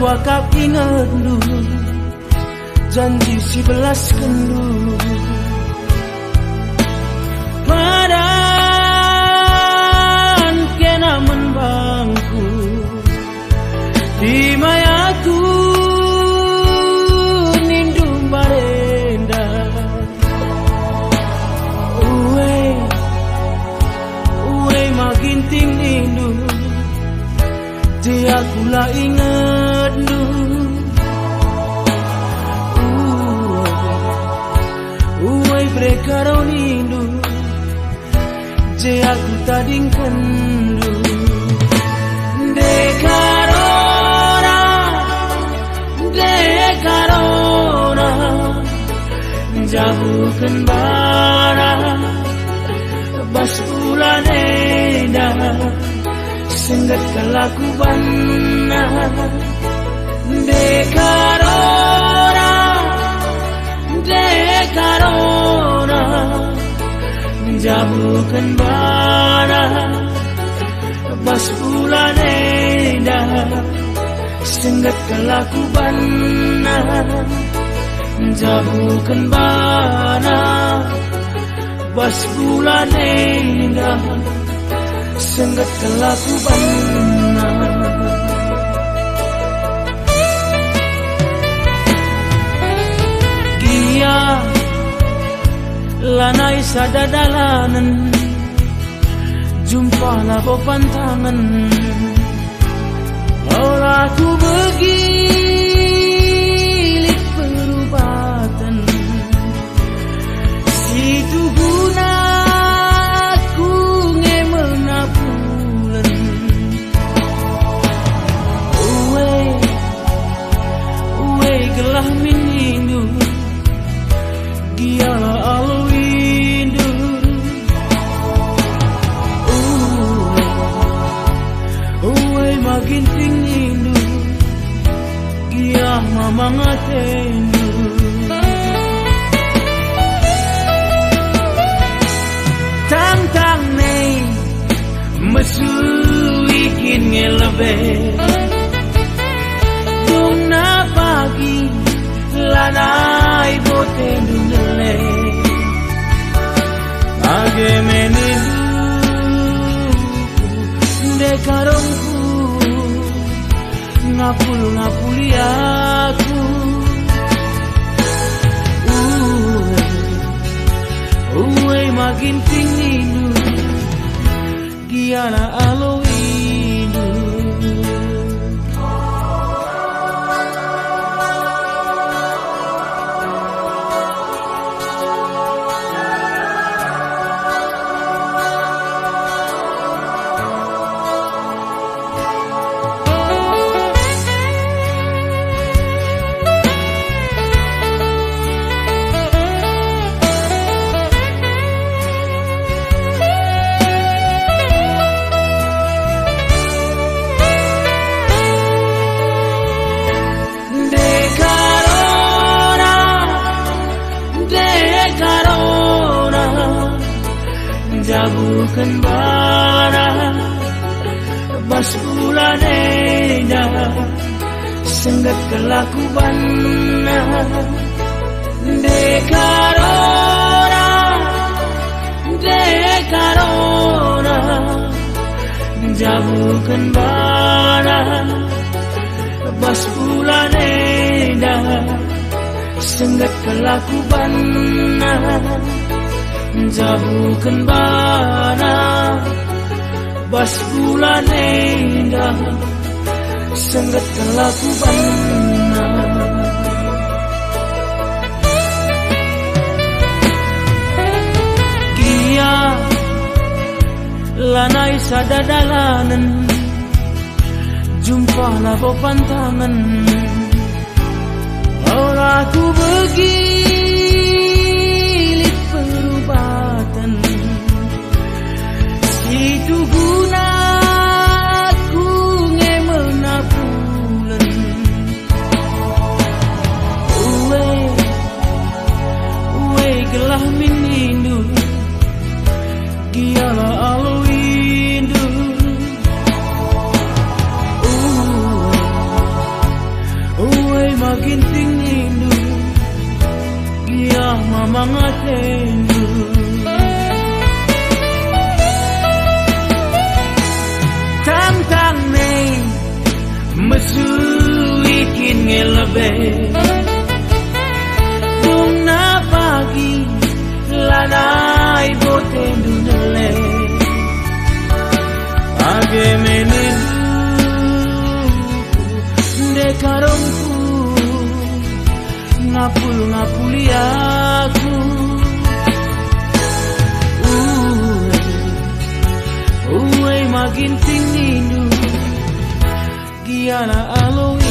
wakap inget dulu janji 11 kendu padan kena menbangku di mayaku nindu barenda uwe makin ting nindu dia kula inget du uwe brekaro nindu dia aku tadingkan du dekarona jauhkan bara bas bulan edah senggat kelakuan dekarona jauhkan bara bas bulan edah senggat kelakuan jauhkan bara bas bulan edah senggat kelakuan dia lanai sadadalanan jumpa labo pantangan olah ku begilik perubatan situ guna aku ngemenapulen uwe gelah minindu dialah alwindu uwe makin tinggindu dia mamangatendu tang-tang nei mesuikin ngelebe dong na pagi lanai boten dunele age menidu dekarongku ngapuli aku uwe makin tinggidu giana aloidu jauhkan bara bas bulan edah senggat kelakuan dekarona jauhkan bara bas bulan edah senggat kelakuan jauhkan bara bas bulan edah senggat kelakuan dia lanai sadadalanan jumpa labo pantangan olah ku begilik perubatan situ guna aku ngemenapulen uwe gelah minindu dialah alwindu mamangatenu tang-tang nei masuikin ngelebe kung na pagi lanai botendu nele age menenu dekarongku ngapuli aku uwe makin tinginu giana aloe